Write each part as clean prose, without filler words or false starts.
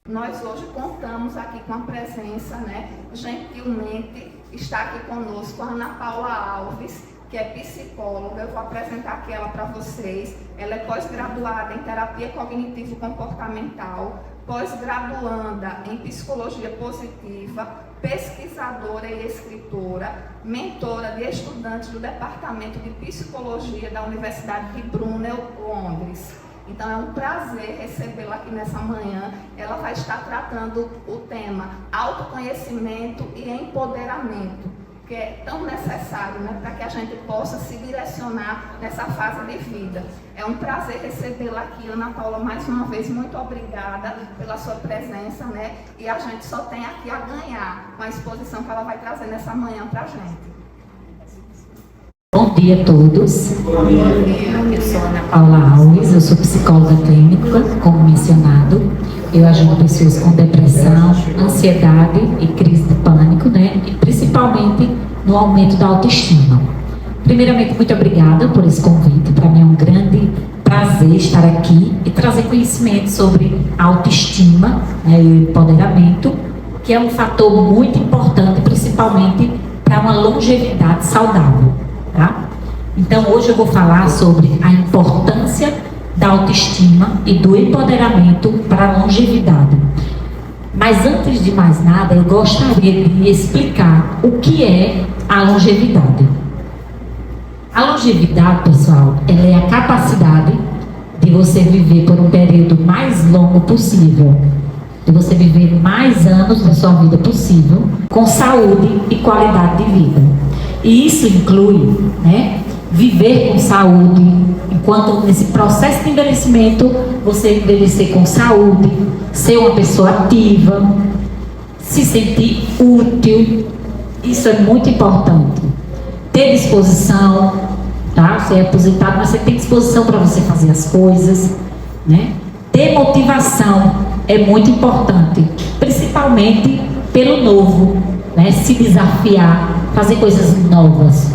Nós hoje contamos aqui com a presença, gentilmente está aqui conosco a Ana Paula Alves, que é psicóloga. Eu vou apresentar aqui ela para vocês. Ela é pós-graduada em terapia cognitivo-comportamental, pós-graduanda em psicologia positiva, pesquisadora e escritora, mentora de estudantes do Departamento de Psicologia da Universidade de Brunel, Londres. Então é um prazer recebê-la aqui nessa manhã. Ela vai estar tratando o tema autoconhecimento e empoderamento, que é tão necessário, para que a gente possa se direcionar nessa fase de vida. É um prazer recebê-la aqui, Ana Paula, mais uma vez, muito obrigada pela sua presença, e a gente só tem aqui a ganhar com a exposição que ela vai trazer nessa manhã para a gente. Bom dia a todos. Bom dia. Eu sou Ana Paula Alves, eu sou psicóloga clínica, como mencionado. Eu ajudo pessoas com depressão, ansiedade e crise de pânico, e principalmente no aumento da autoestima. Primeiramente, muito obrigada por esse convite. Para mim é um grande prazer estar aqui e trazer conhecimento sobre autoestima, e empoderamento, que é um fator muito importante, principalmente para uma longevidade saudável. Tá? Então hoje eu vou falar sobre a importância da autoestima e do empoderamento para a longevidade. Mas antes de mais nada, eu gostaria de explicar o que é a longevidade. A longevidade, pessoal, ela é a capacidade de você viver por um período mais longo possível, de você viver mais anos da sua vida possível, com saúde e qualidade de vida. E isso inclui, viver com saúde, enquanto nesse processo de envelhecimento, você envelhecer com saúde, ser uma pessoa ativa, se sentir útil. Isso é muito importante. Ter disposição, tá? Você é aposentado, mas você tem disposição para você fazer as coisas, Ter motivação é muito importante, principalmente pelo novo, se desafiar, fazer coisas novas.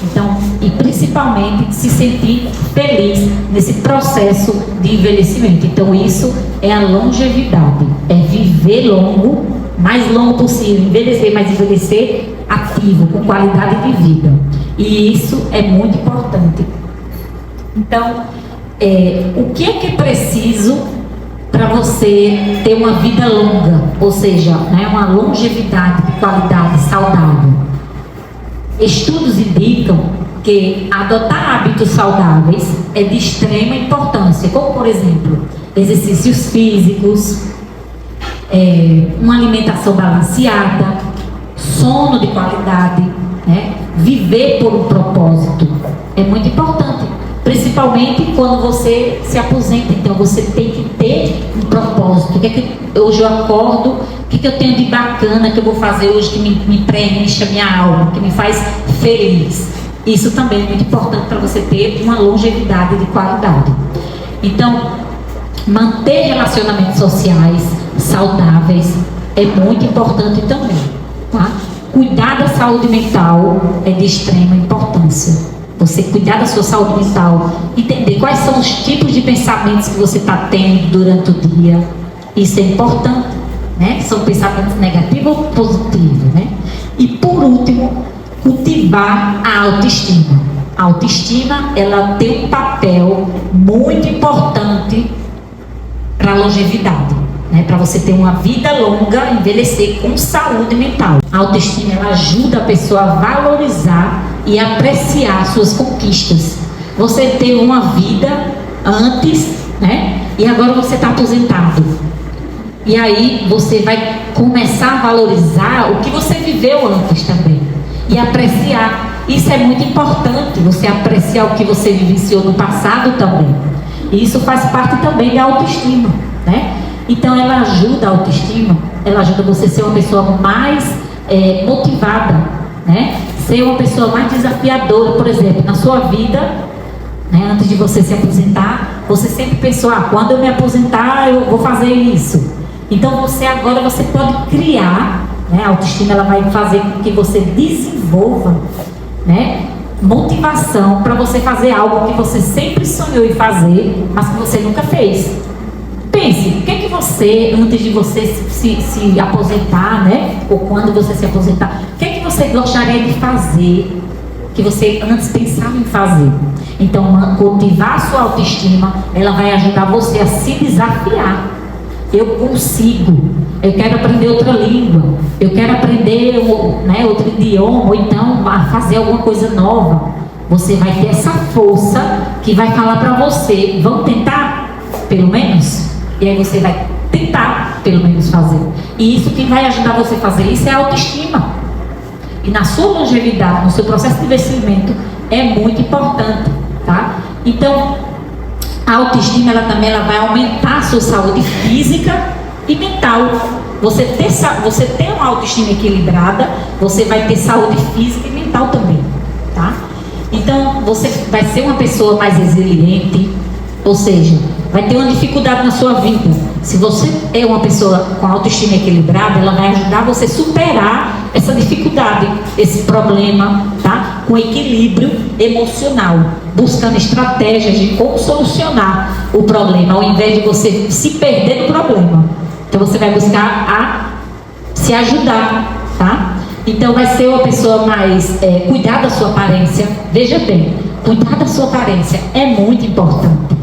Então, e principalmente se sentir feliz nesse processo de envelhecimento. Então, isso é a longevidade, é viver longo, mais longo possível, envelhecer, mas envelhecer ativo, com qualidade de vida. E isso é muito importante. Então, o que é preciso para você ter uma vida longa, ou seja, uma longevidade de qualidade saudável? Estudos indicam que adotar hábitos saudáveis é de extrema importância, como por exemplo, exercícios físicos, uma alimentação balanceada, sono de qualidade, viver por um propósito é muito importante. Principalmente quando você se aposenta. Então você tem que ter um propósito. O que é que hoje eu acordo? O que é que eu tenho de bacana que eu vou fazer hoje que me preenche a minha alma, que me faz feliz? Isso também é muito importante para você ter uma longevidade de qualidade. Então, manter relacionamentos sociais saudáveis é muito importante também, tá? Cuidar da saúde mental é de extrema importância. Você cuidar da sua saúde mental, entender quais são os tipos de pensamentos que você está tendo durante o dia. Isso é importante, São pensamentos negativos ou positivos, E por último, cultivar a autoestima. A autoestima, ela tem um papel muito importante para a longevidade, para você ter uma vida longa, envelhecer com saúde mental. A autoestima, ela ajuda a pessoa a valorizar e apreciar suas conquistas. Você teve uma vida antes, e agora você está aposentado. E aí você vai começar a valorizar o que você viveu antes também. E apreciar. Isso é muito importante, você apreciar o que você vivenciou no passado também. E isso faz parte também da autoestima, Então ela ajuda a autoestima, ela ajuda você a ser uma pessoa mais motivada, ser uma pessoa mais desafiadora. Por exemplo, na sua vida, antes de você se aposentar, você sempre pensou, quando eu me aposentar eu vou fazer isso. Então você pode criar, a autoestima, ela vai fazer com que você desenvolva, motivação para você fazer algo que você sempre sonhou em fazer, mas que você nunca fez. Pense, o que você, antes de você se aposentar, né? Ou quando você se aposentar, o que é que você gostaria de fazer que você antes pensava em fazer? Então, cultivar a sua autoestima, ela vai ajudar você a se desafiar. Eu consigo, eu quero aprender outra língua, eu quero aprender, né, outro idioma, ou então fazer alguma coisa nova. Você vai ter essa força que vai falar para você, vamos tentar, pelo menos? E aí você vai tentar, pelo menos, fazer. E isso que vai ajudar você a fazer isso é a autoestima. E na sua longevidade, no seu processo de envelhecimento, é muito importante, tá? Então, a autoestima, ela também vai aumentar a sua saúde física e mental. Você ter uma autoestima equilibrada, você vai ter saúde física e mental também, tá? Então, você vai ser uma pessoa mais resiliente, ou seja, vai ter uma dificuldade na sua vida. Se você é uma pessoa com autoestima equilibrada, ela vai ajudar você a superar essa dificuldade, esse problema, tá? Com equilíbrio emocional, buscando estratégias de como solucionar o problema, ao invés de você se perder no problema. Então você vai buscar se ajudar, tá? Então vai ser uma pessoa mais cuidar da sua aparência. Veja bem, cuidar da sua aparência é muito importante,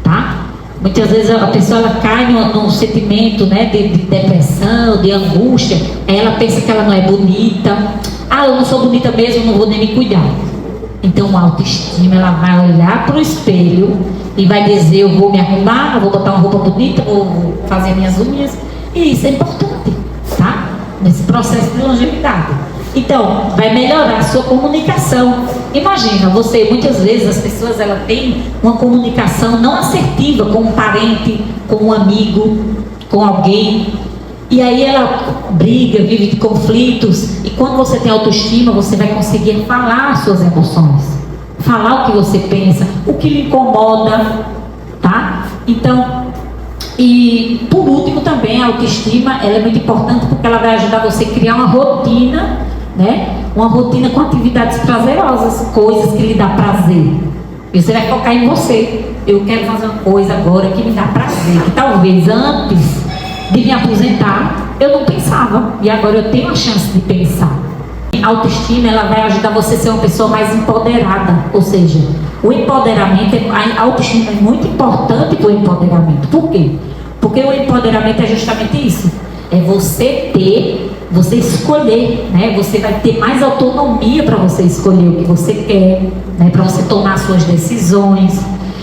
tá? Muitas vezes a pessoa ela cai num sentimento, né, de depressão, de angústia. Aí ela pensa que ela não é bonita. Ah, eu não sou bonita mesmo, não vou nem me cuidar. Então a autoestima, ela vai olhar para o espelho e vai dizer, eu vou me arrumar, eu vou botar uma roupa bonita, vou fazer minhas unhas. E isso é importante, tá? Nesse processo de longevidade. Então, vai melhorar a sua comunicação. Imagina, muitas vezes as pessoas elas têm uma comunicação não assertiva com um parente, com um amigo, com alguém. E aí ela briga, vive de conflitos. E quando você tem autoestima, você vai conseguir falar as suas emoções. Falar o que você pensa, o que lhe incomoda, tá? Então, e por último também a autoestima, ela é muito importante porque ela vai ajudar você a criar uma rotina, né? Uma rotina com atividades prazerosas, coisas que lhe dá prazer. E você vai focar em você. Eu quero fazer uma coisa agora que me dá prazer, que talvez antes de me aposentar eu não pensava, e agora eu tenho a chance de pensar. A autoestima, ela vai ajudar você a ser uma pessoa mais empoderada, ou seja, o empoderamento, a autoestima é muito importante para o empoderamento. Por quê? Porque o empoderamento é justamente isso, é você escolher, né? Você vai ter mais autonomia para você escolher o que você quer, né? Para você tomar suas decisões.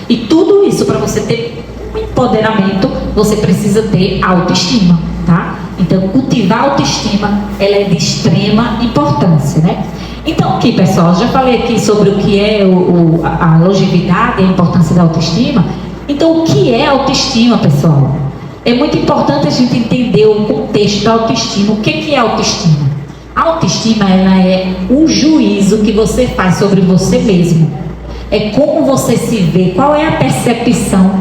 E tudo isso, para você ter um empoderamento, você precisa ter autoestima, tá? Então, cultivar a autoestima, ela é de extrema importância, né? Então, aqui, pessoal, já falei aqui sobre o que é a longevidade e a importância da autoestima. Então, o que é autoestima, pessoal? É muito importante a gente entender o contexto da autoestima. O que é autoestima? A autoestima, ela é o juízo que você faz sobre você mesmo. É como você se vê, qual é a percepção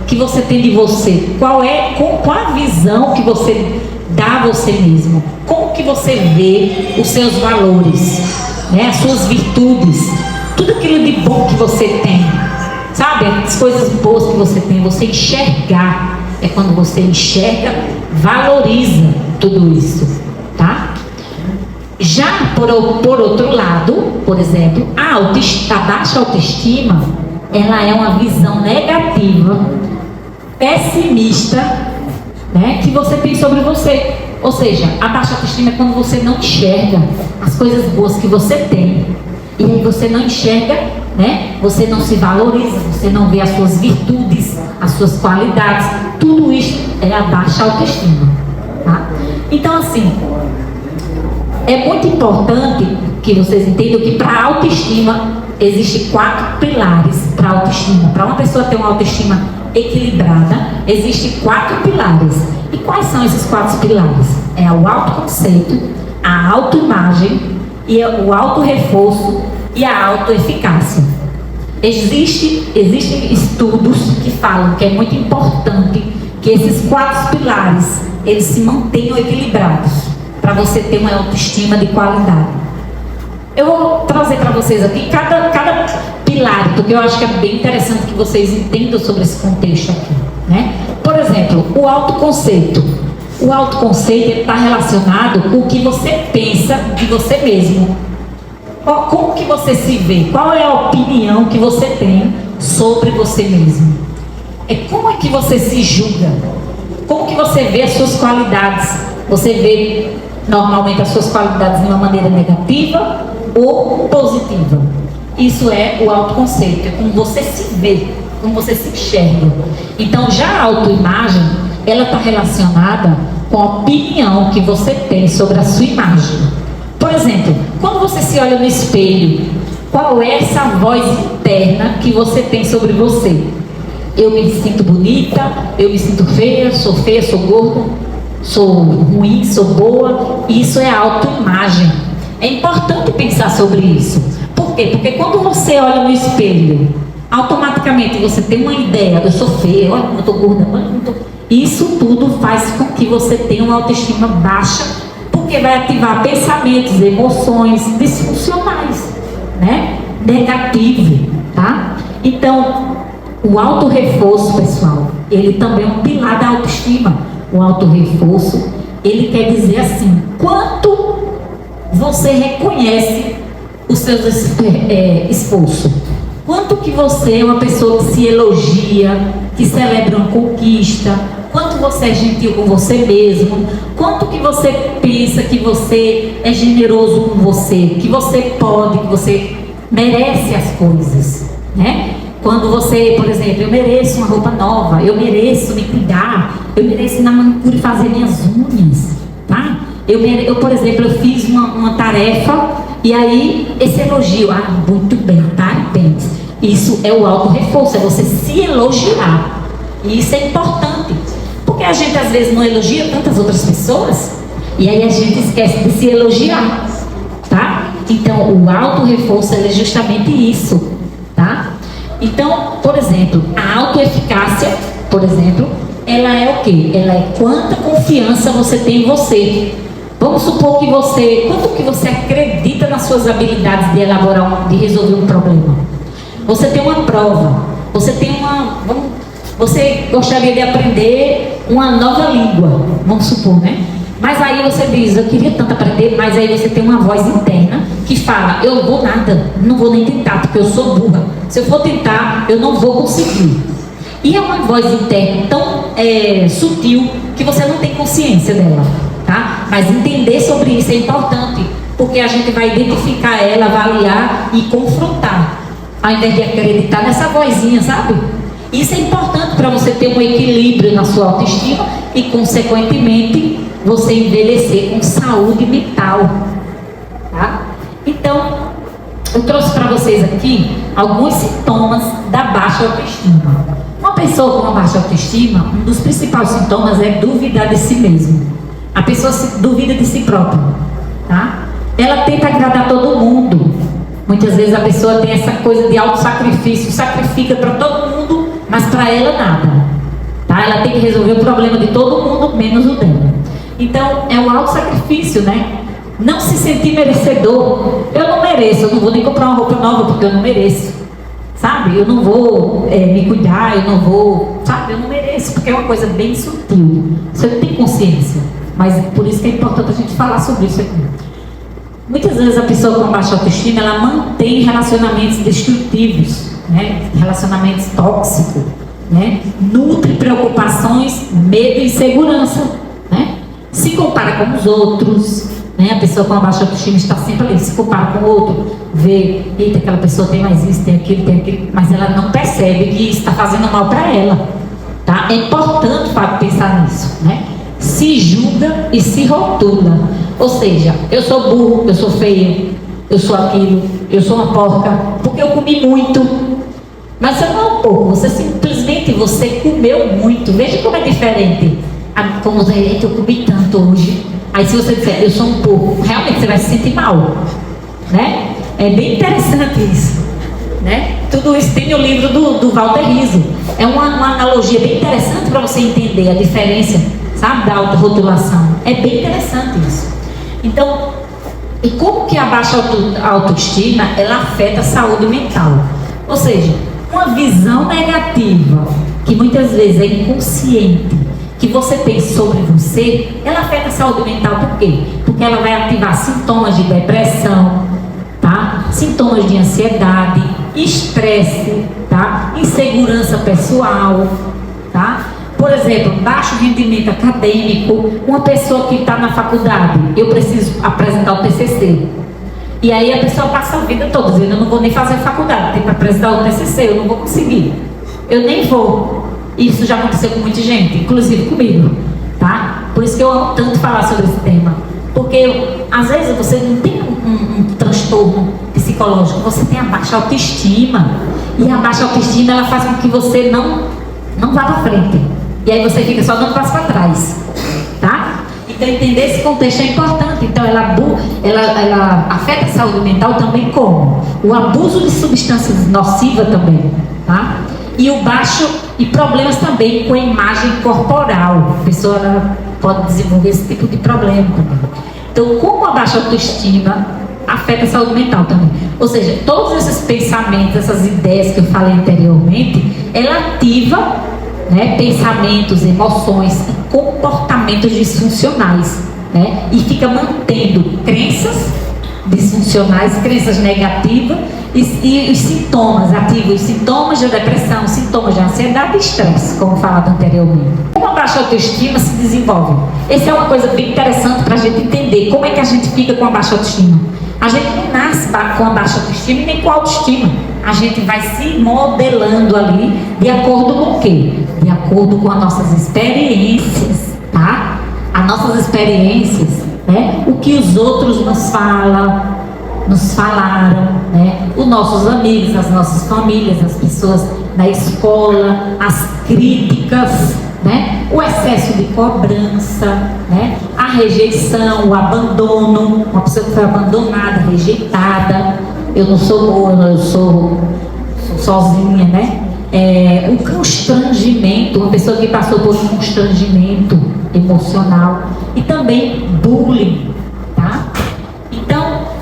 que você tem de você, qual a visão que você dá a você mesmo, como que você vê os seus valores, né, as suas virtudes, tudo aquilo de bom que você tem, sabe, as coisas boas que você tem, você enxergar, é quando você enxerga, valoriza tudo isso, tá? Já por outro lado, por exemplo, a baixa autoestima, ela é uma visão negativa, pessimista, né, que você tem sobre você. Ou seja, a baixa autoestima é quando você não enxerga as coisas boas que você tem. E aí você não enxerga, né? Você não se valoriza, você não vê as suas virtudes, as suas qualidades. Tudo isso é a baixa autoestima, tá? Então, assim, é muito importante que vocês entendam que para a autoestima existem 4 pilares para a autoestima. Para uma pessoa ter uma autoestima equilibrada, existem 4 pilares. E quais são esses 4 pilares? É o autoconceito, a autoimagem, e o autorreforço e a autoeficácia. Existem estudos que falam que é muito importante que esses 4 pilares eles se mantenham equilibrados para você ter uma autoestima de qualidade. Eu vou trazer para vocês aqui cada pilar, porque eu acho que é bem interessante que vocês entendam sobre esse contexto aqui, né? Por exemplo, exemplo, o autoconceito. O autoconceito está relacionado com o que você pensa de você mesmo. Como que você se vê? Qual é a opinião que você tem sobre você mesmo? Como é que você se julga? Como que você vê as suas qualidades? Você vê normalmente as suas qualidades de uma maneira negativa ou positiva? Isso é o autoconceito, é como você se vê, como você se enxerga. Então, já a autoimagem, ela está relacionada com a opinião que você tem sobre a sua imagem. Por exemplo, quando você se olha no espelho, qual é essa voz interna que você tem sobre você? Eu me sinto bonita, eu me sinto feia, sou gorda, sou ruim, sou boa. Isso é autoimagem. É importante pensar sobre isso. Por quê? Porque quando você olha no espelho, automaticamente você tem uma ideia, eu sou feia, olha como eu estou gorda, olha como eu tô... Isso tudo faz com que você tenha uma autoestima baixa, porque vai ativar pensamentos, emoções disfuncionais, né? Negativo, tá? Então, o autorreforço, pessoal, ele também é um pilar da autoestima. O autorreforço, ele quer dizer assim, quanto você reconhece os seus esforços. Quanto que você é uma pessoa que se elogia, que celebra uma conquista, quanto você é gentil com você mesmo, quanto que você pensa que você é generoso com você, que você pode, que você merece as coisas, né? Quando você, por exemplo, eu mereço uma roupa nova, eu mereço me cuidar, eu mereço ir na manicure fazer minhas unhas, tá? Eu por exemplo, eu fiz uma tarefa e aí esse elogio, muito bem, parabéns. Isso é o autorreforço, é você se elogiar. E isso é importante, porque a gente às vezes não elogia tantas outras pessoas e aí a gente esquece de se elogiar, tá? Então, o autorreforço é justamente isso, tá? Então, por exemplo, a autoeficácia, por exemplo, ela é o quê? Ela é quanta confiança você tem em você. Vamos supor que quanto que você acredita nas suas habilidades de elaborar, de resolver um problema. Você tem uma prova, você gostaria de aprender uma nova língua, vamos supor, né? Mas aí você diz, eu queria tanto aprender, mas aí você tem uma voz interna que fala, eu vou nada, não vou nem tentar, porque eu sou burra. Se eu for tentar, eu não vou conseguir. E é uma voz interna tão sutil que você não tem consciência dela, tá? Mas entender sobre isso é importante, porque a gente vai identificar ela, avaliar e confrontar, ao invés de acreditar nessa vozinha, sabe? Isso é importante para você ter um equilíbrio na sua autoestima e, consequentemente, você envelhecer com saúde mental, tá? Então, eu trouxe para vocês aqui alguns sintomas da baixa autoestima. Uma pessoa com uma baixa autoestima, um dos principais sintomas é duvidar de si mesmo. A pessoa duvida de si própria, tá? Ela tenta agradar todo mundo. Muitas vezes a pessoa tem essa coisa de auto-sacrifício, sacrifica para todo mundo, mas para ela nada, tá? Ela tem que resolver o problema de todo mundo, menos o dela. Então, é um auto-sacrifício, né? Não se sentir merecedor. Eu não mereço, eu não vou nem comprar uma roupa nova porque eu não mereço, sabe? Eu não vou me cuidar, eu não vou, sabe? Eu não mereço, porque é uma coisa bem sutil. Você não tem consciência, mas por isso que é importante a gente falar sobre isso aqui. Muitas vezes a pessoa com baixa autoestima, ela mantém relacionamentos destrutivos, né? Relacionamentos tóxicos, né? Nutre preocupações, medo e insegurança, né? Se compara com os outros, né? A pessoa com a baixa autoestima está sempre ali, se compara com o outro, vê, eita, aquela pessoa tem mais isso, tem aquilo, mas ela não percebe que isso está fazendo mal para ela, tá? É importante pensar nisso, né? Se julga e se rotula, ou seja, eu sou burro, eu sou feio, eu sou aquilo, eu sou uma porca, porque eu comi muito. Mas você não é um porco, você simplesmente comeu muito. Veja como é diferente. Como você, eu comi tanto hoje. Aí se você disser, eu sou um porco, realmente você vai se sentir mal, né? É bem interessante isso, né? Tudo isso tem no livro do Walter Rizzo. É uma analogia bem interessante para você entender a diferença, sabe, da autorrotulação. É bem interessante isso. Então, e como que a baixa autoestima, ela afeta a saúde mental? Ou seja, uma visão negativa que que muitas vezes é inconsciente, que você tem sobre você, ela afeta a saúde mental. Por quê? Porque ela vai ativar sintomas de depressão, tá? Sintomas de ansiedade, estresse, tá? Insegurança pessoal, tá? Por exemplo, baixo rendimento acadêmico. Uma pessoa que está na faculdade, eu preciso apresentar o TCC. E aí a pessoa passa a vida toda dizendo, eu não vou nem fazer faculdade, tem que apresentar o TCC, eu não vou conseguir. Eu nem vou. Isso já aconteceu com muita gente, inclusive comigo, tá? Por isso que eu amo tanto falar sobre esse tema. Porque às vezes você não tem um transtorno psicológico, você tem a baixa autoestima. E a baixa autoestima, ela faz com que você não vá para frente. E aí você fica só dando passo para trás, tá? Então entender esse contexto é importante. Então ela afeta a saúde mental também como? O abuso de substâncias nocivas também, tá? E problemas também com a imagem corporal. A pessoa pode desenvolver esse tipo de problema também. Então, como a baixa autoestima afeta a saúde mental também. Ou seja, todos esses pensamentos, essas ideias que eu falei anteriormente, ela ativa, né, pensamentos, emoções e comportamentos disfuncionais, né? E fica mantendo crenças disfuncionais, crenças negativas e os sintomas, ativa os sintomas de depressão, sintomas de ansiedade e estresse, como falado anteriormente. Como a baixa autoestima se desenvolve? Essa é uma coisa bem interessante para a gente entender como é que a gente fica com a baixa autoestima. A gente não nasce com a baixa autoestima e nem com a autoestima. A gente vai se modelando ali de acordo com o quê? De acordo com as nossas experiências, tá? As nossas experiências, né? O que os outros nos falaram, né? Os nossos amigos, as nossas famílias, as pessoas da escola, as críticas, né? O excesso de cobrança, né? A rejeição, o abandono, uma pessoa que foi abandonada, rejeitada, eu não sou boa, eu sou sozinha, né? O constrangimento, uma pessoa que passou por um constrangimento emocional e também bullying, tá? Então,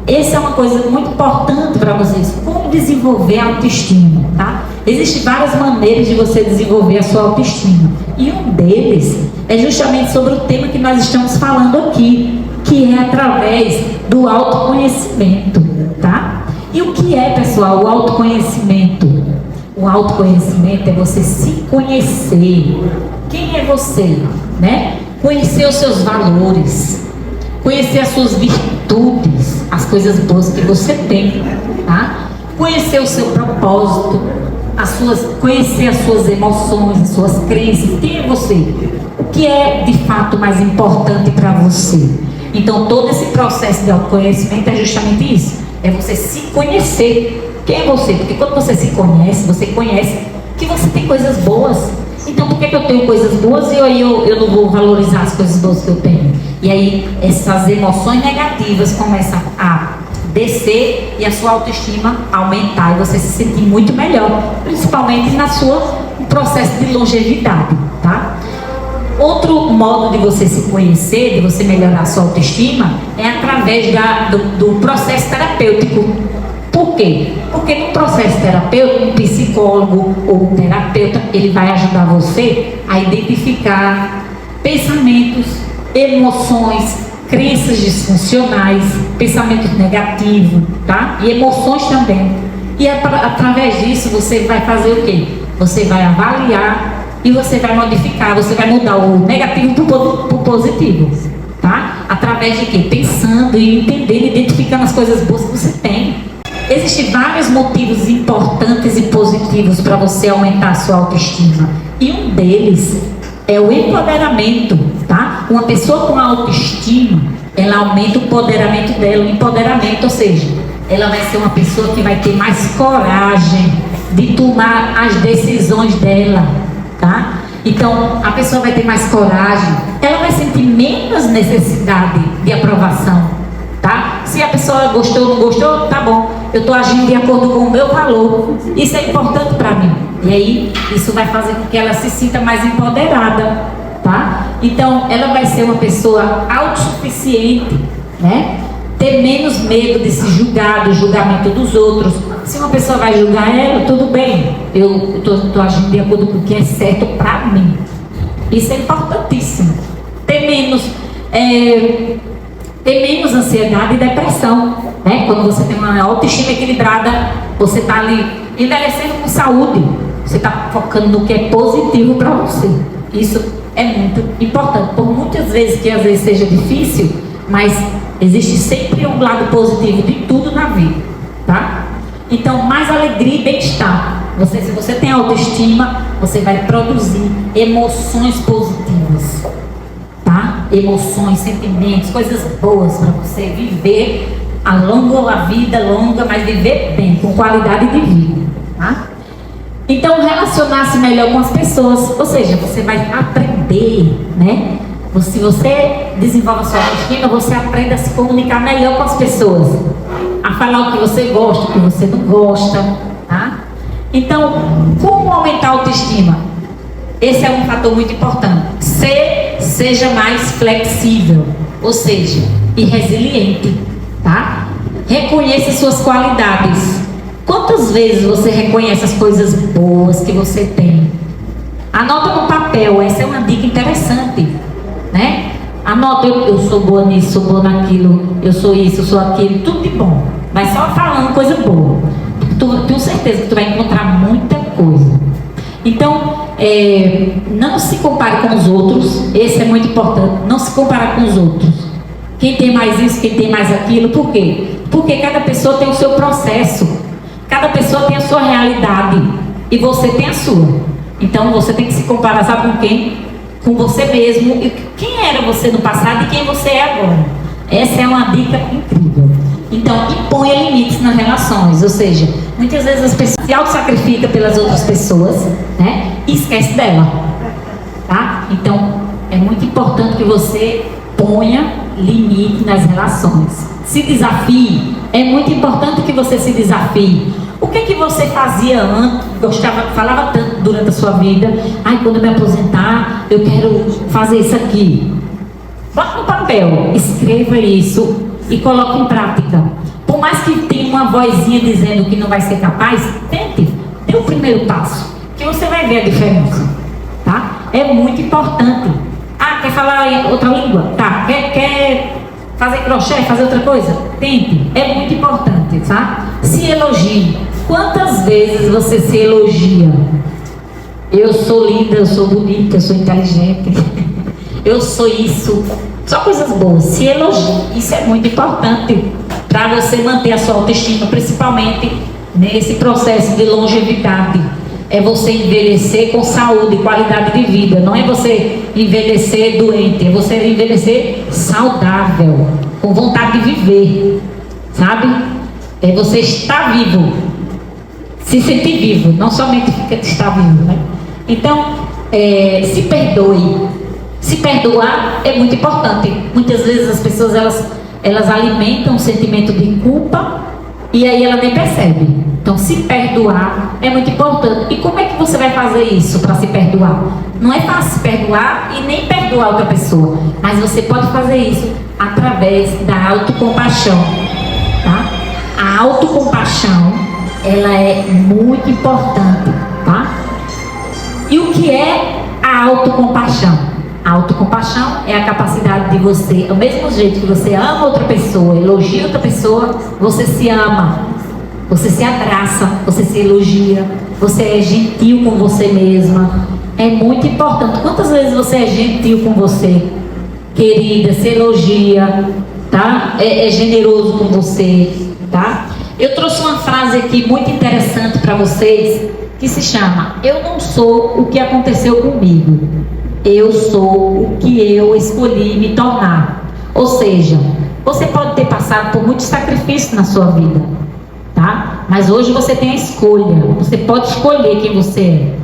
essa é uma coisa muito importante para vocês, como desenvolver a autoestima, tá? Existem várias maneiras de você desenvolver a sua autoestima. E um deles é justamente sobre o tema que nós estamos falando aqui, que é através do autoconhecimento, tá? E o que é, pessoal, o autoconhecimento? O autoconhecimento é você se conhecer. Quem é você, né? Conhecer os seus valores, conhecer as suas virtudes, as coisas boas que você tem, tá? Conhecer o seu propósito, conhecer as suas emoções, as suas crenças. Quem é você? O que é de fato mais importante para você? Então todo esse processo de autoconhecimento é justamente isso, é você se conhecer. Quem é você? Porque quando você se conhece, você conhece que você tem coisas boas. Então por que eu tenho coisas boas e aí eu não vou valorizar as coisas boas que eu tenho? E aí essas emoções negativas começam a descer e a sua autoestima aumentar e você se sentir muito melhor, principalmente no processo de longevidade, tá? Outro modo de você se conhecer, de você melhorar a sua autoestima, é através do processo terapêutico. Por quê? Porque no processo terapêutico, um psicólogo ou um terapeuta, ele vai ajudar você a identificar pensamentos, emoções, crenças disfuncionais, pensamentos negativos, tá? E emoções também. E através disso você vai fazer o quê? Você vai avaliar e você vai modificar, você vai mudar o negativo para o positivo, tá? Através de quê? Pensando e entendendo, identificando as coisas boas que você tem. Existem vários motivos importantes e positivos para você aumentar a sua autoestima. E um deles é o empoderamento, tá? Uma pessoa com autoestima, ela aumenta o empoderamento dela. O empoderamento, ou seja, ela vai ser uma pessoa que vai ter mais coragem de tomar as decisões dela, tá? Então, a pessoa vai ter mais coragem, ela vai sentir menos necessidade de aprovação, tá? Se a pessoa gostou ou não gostou, tá bom, eu estou agindo de acordo com o meu valor, isso é importante para mim. E aí, isso vai fazer com que ela se sinta mais empoderada, tá? Então, ela vai ser uma pessoa autossuficiente, né? Ter menos medo de se julgar, do julgamento dos outros, Se uma pessoa vai julgar ela, tudo bem, eu estou agindo de acordo com o que é certo para mim. Isso é importantíssimo. Ter menos ansiedade e depressão, né? Quando você tem uma autoestima equilibrada, você está ali envelhecendo com saúde, você está focando no que é positivo para você. Isso é muito importante, por muitas vezes que às vezes seja difícil, mas existe sempre um lado positivo de tudo na vida, tá? Então, mais alegria e bem-estar. Se você tem autoestima, você vai produzir emoções positivas, tá? Emoções, sentimentos, coisas boas para você viver a vida longa, mas viver bem, com qualidade de vida, tá? Então, relacionar-se melhor com as pessoas, ou seja, você vai aprender, né? Se você desenvolve a sua autoestima, você aprende a se comunicar melhor com as pessoas, a falar o que você gosta, o que você não gosta, tá? Então, como aumentar a autoestima? Esse é um fator muito importante. Seja mais flexível, ou seja, e resiliente, tá? Reconheça suas qualidades. Quantas vezes você reconhece as coisas boas que você tem? Anota no papel, essa é uma dica interessante, né? Anota, eu sou boa nisso, sou boa naquilo, eu sou isso, eu sou aquilo, tudo de bom. Mas só falando coisa boa. Tenho certeza que tu vai encontrar muita coisa. Então, não se compare com os outros, esse é muito importante, não se comparar com os outros. Quem tem mais isso, quem tem mais aquilo, por quê? Porque cada pessoa tem o seu processo, cada pessoa tem a sua realidade, e você tem a sua. Então, você tem que se comparar, sabe com quem? Com você mesmo, e quem era você no passado e quem você é agora. Essa é uma dica incrível. Então, imponha limites nas relações, ou seja, muitas vezes as pessoas se auto-sacrificam pelas outras pessoas, né? E esquece dela, tá? Então, é muito importante que você ponha limite nas relações. Se desafie, é muito importante que você se desafie. O que você fazia antes, falava tanto durante a sua vida? Ai, quando eu me aposentar, eu quero fazer isso aqui. Bota no papel, escreva isso e coloque em prática. Por mais que tenha uma vozinha dizendo que não vai ser capaz, tente, dê o primeiro passo, que você vai ver a diferença, tá? É muito importante. Ah, quer falar outra língua? Tá. Quer fazer crochê, fazer outra coisa? Tente, é muito importante, tá? Se elogie. Quantas vezes você se elogia? Eu sou linda, eu sou bonita, eu sou inteligente, eu sou isso. Só coisas boas, se elogie. Isso é muito importante para você manter a sua autoestima, principalmente nesse processo de longevidade. É você envelhecer com saúde e qualidade de vida. Não é você envelhecer doente, é você envelhecer saudável, com vontade de viver, sabe? É você estar vivo, se sentir vivo, não somente estar vivo, né? Então, se perdoe. Se perdoar é muito importante. Muitas vezes as pessoas elas alimentam um sentimento de culpa e aí ela nem percebe. Então, se perdoar é muito importante. E como é que você vai fazer isso para se perdoar? Não é fácil perdoar e nem perdoar outra pessoa, mas você pode fazer isso através da autocompaixão, tá? A autocompaixão, ela é muito importante, tá? E o que é a autocompaixão? A autocompaixão é a capacidade de você, ao mesmo jeito que você ama outra pessoa, elogia outra pessoa, você se ama, você se abraça, você se elogia, você é gentil com você mesma. É muito importante. Quantas vezes você é gentil com você, querida, se elogia, tá? É generoso com você, tá? Eu trouxe uma frase aqui muito interessante para vocês, que se chama: eu não sou o que aconteceu comigo, eu sou o que eu escolhi me tornar. Ou seja, você pode ter passado por muitos sacrifícios na sua vida, tá? Mas hoje você tem a escolha, você pode escolher quem você é,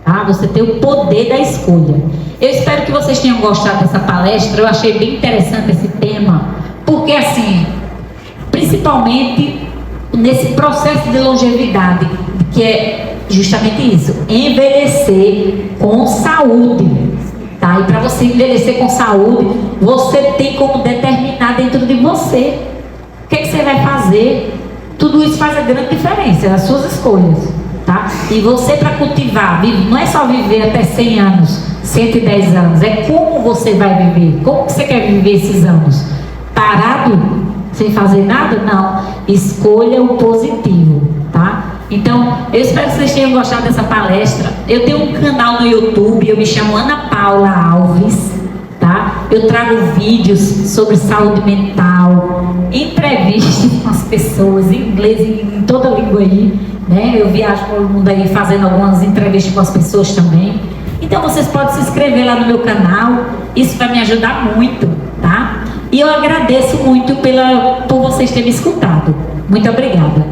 tá? Você tem o poder da escolha. Eu espero que vocês tenham gostado dessa palestra. Eu achei bem interessante esse tema, porque assim, principalmente nesse processo de longevidade, que é justamente isso, envelhecer com saúde, tá? E para você envelhecer com saúde, você tem como determinar dentro de você o que você vai fazer. Tudo isso faz a grande diferença, as suas escolhas, tá? E você, para cultivar, não é só viver até 100 anos, 110 anos, é como você vai viver, como você quer viver esses anos. Parado, sem fazer nada? Não. Escolha o positivo, tá? Então, eu espero que vocês tenham gostado dessa palestra. Eu tenho um canal no YouTube, eu me chamo Ana Paula Alves, tá? Eu trago vídeos sobre saúde mental, entrevistas com as pessoas, em inglês e em toda a língua aí, né? Eu viajo pelo mundo aí fazendo algumas entrevistas com as pessoas também. Então, vocês podem se inscrever lá no meu canal, isso vai me ajudar muito, tá? E eu agradeço muito por vocês terem me escutado. Muito obrigada.